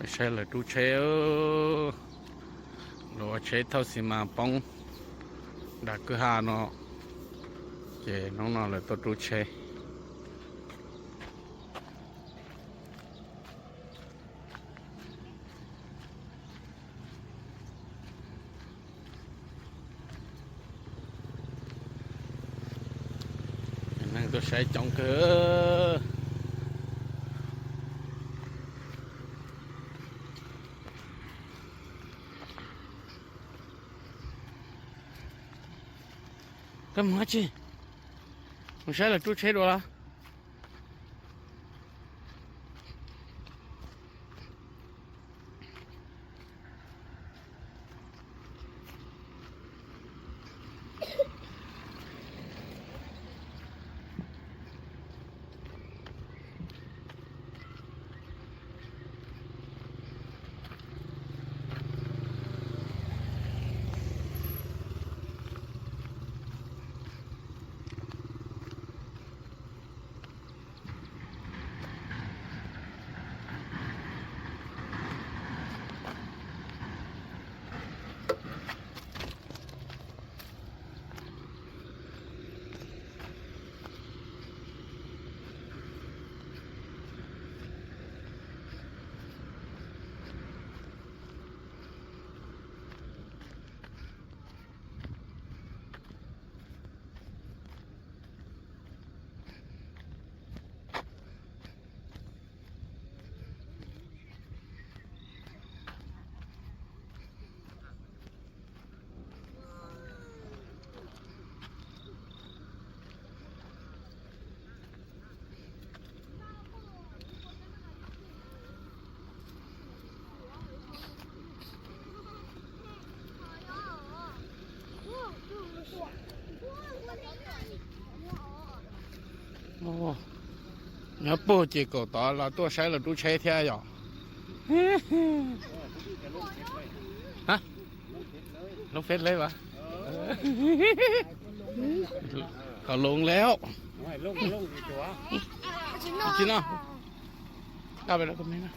ไปใช้เลยดูเชลหรือว่าเชเท่าสิมาป้องดักคือหาเนาะเจน้องๆเลยตัวดูเชนั่งตัวใช้จองเกอ干嘛去？我晒了猪车多了。哦，你不结构大了，多晒了都拆天呀。ฮะลงเฟซเลยวะเขาลงแล้วลงอีกตัวจริงเนาะกลับไปแล้วตรงนี้นะ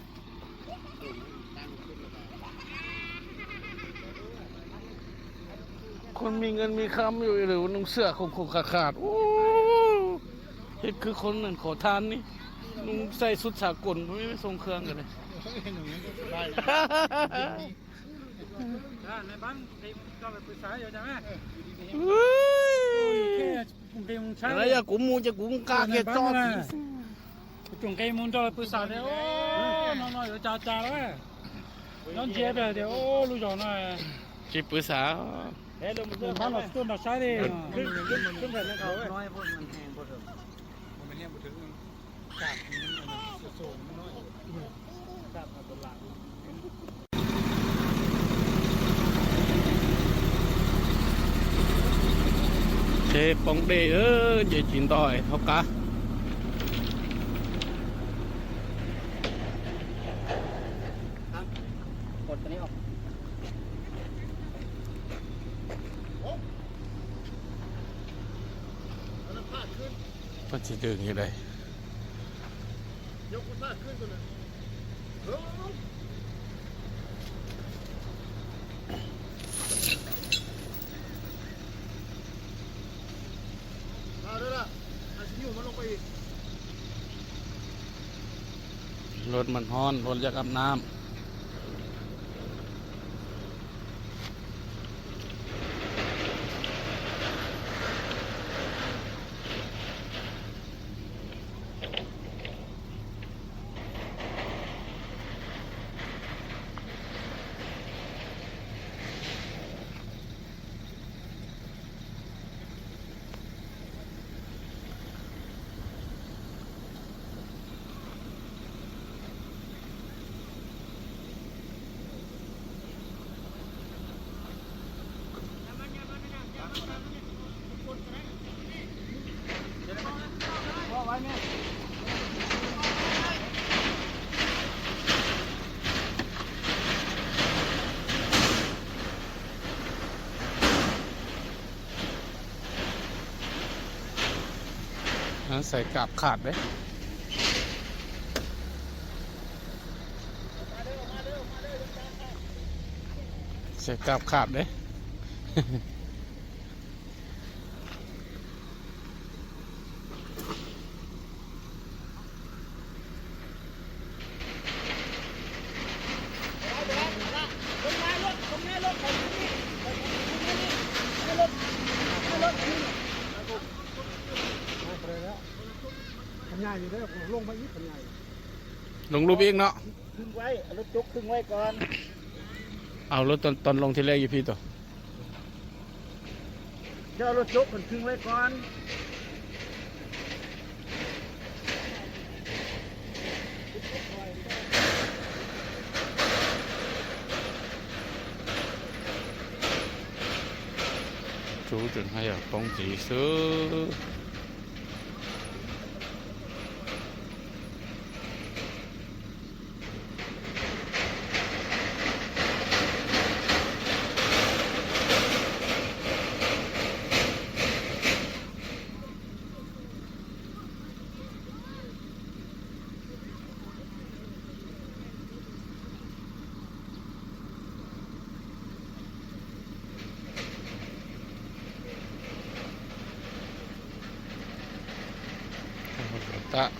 คนมีเงินมีคำอยู่หรือนุ่งเสื้อคงขาดโอ้เห็นคือคนนั่นขอทานนี่นุ่งใส่สุดสากลไม่ทรงเครื่องกันเลยในบ้านทีมก็ไปปรึกษาอยู่ใช่ไหมอะไรอะกูมูจะกูกาเกตจอดจุงไก่มุนจะไปปรึกษาเดี๋ยวน้องๆเดี๋ยวจ่าแล้วน้องเจี๊ยบเดี๋ยวรู้จักหน่อยจีปรึกษาเฮ้ยเราพันเราต้นเราใช้ดิขึ้นแบบนั้นเขาน้อยพวกมันแห้งพวกเดิมมันเนี่ยมันถึงจากมันสูงน้อยจากตัวหลังเชปองเดจะจินต่อยเท่ากันกดตัวนี้ออกมันจะดึงยังไงยกผ้าขึ้นตัวนึงด้วยล่ะอาชิวมันลงไปอีกรถมันฮ้อนรถอยากอาบน้ำใส่กาบขาดเลย เสียกราบขาดเด้ ขันใหญ่อยู่ได้ลงไปอีกขันใหญ่ ลงรูปอีกเนาะ ขึ้นไว้เอารถจุกขึ้นไว้ก่อน เอารถตอนลงที่แรกอยู่พี่ตัว เจ้ารถจุกขึ้นไว้ก่อน chú chuẩn hay ở công chỉ sư tạ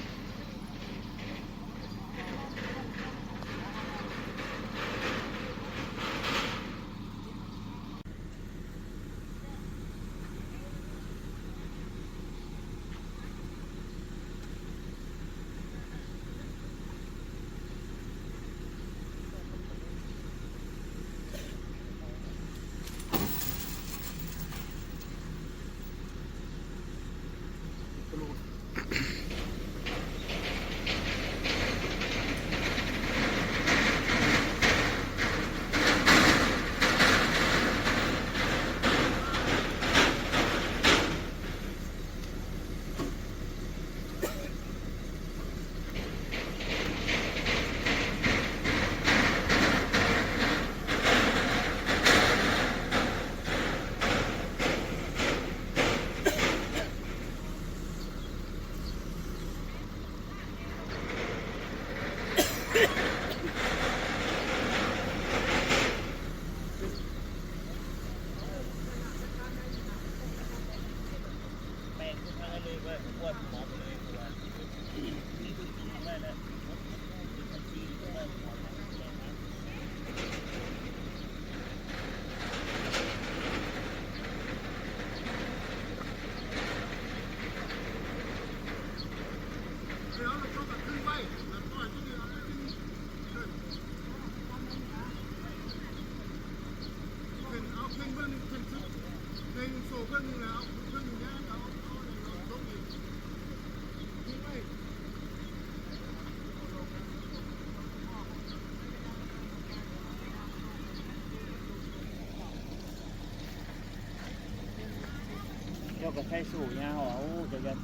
เจ้าก็ใช้สูบยาหอจะยัด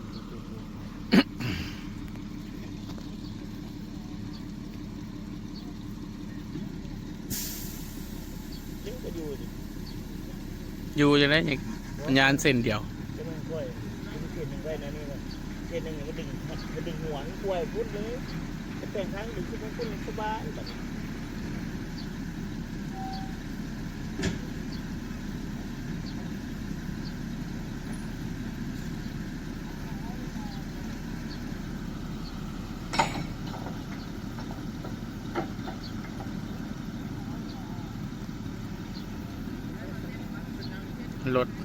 ยิ่งก็อยู่ดิ อยู่อย่างไรอีกยานเส้นเดียว จะมันกล้วยมันเกิดหนึ่งไว้นะนี่นะเกิดหนึ่งมันดึงหัวกล้วยพุ่นเลยจะแต่งครั้งดึงขึ้นพุ่นสบายแบบ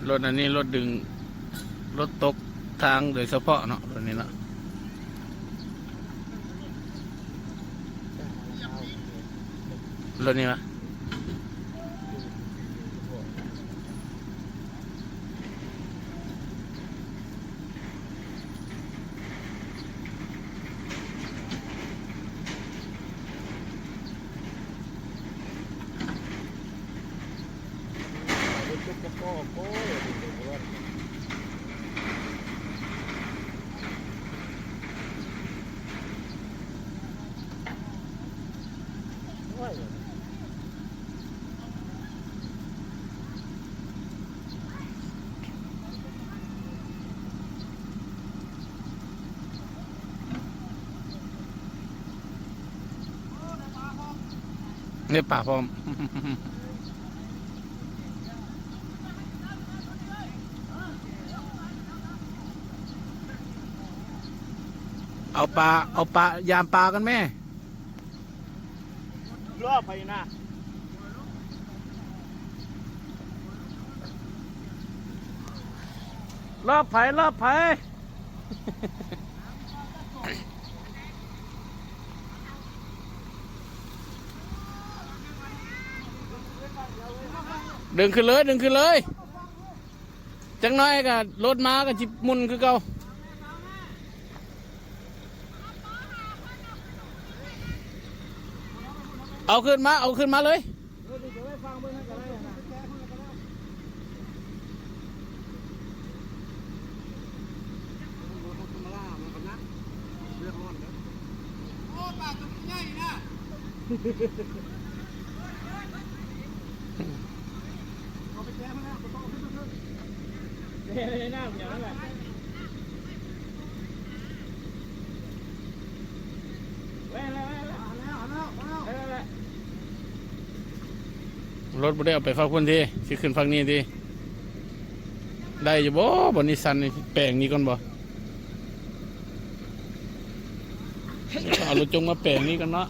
รถอันนี้รถดึงรถตกทางโดยเฉพาะเนาะรถนี้เนาะรถนี้มะเนี่ยป่าพร้อม เอาปลายามปลากันแม่ รอบไปนะ รอบไผ่ดึงขึ้นเลยจังน้อยก็รถม้าก็จิบมุนคือเก่าเอาขึ้นมาเลยรถบ่ได้เอาไปฝากคนที่สิขึ้นฝั่งนี้ทีได้อยู่บ่บนนิสสันนี่แปลงนี้ก่อนบ่เอารถจงมาแปลงนี้กันเนาะ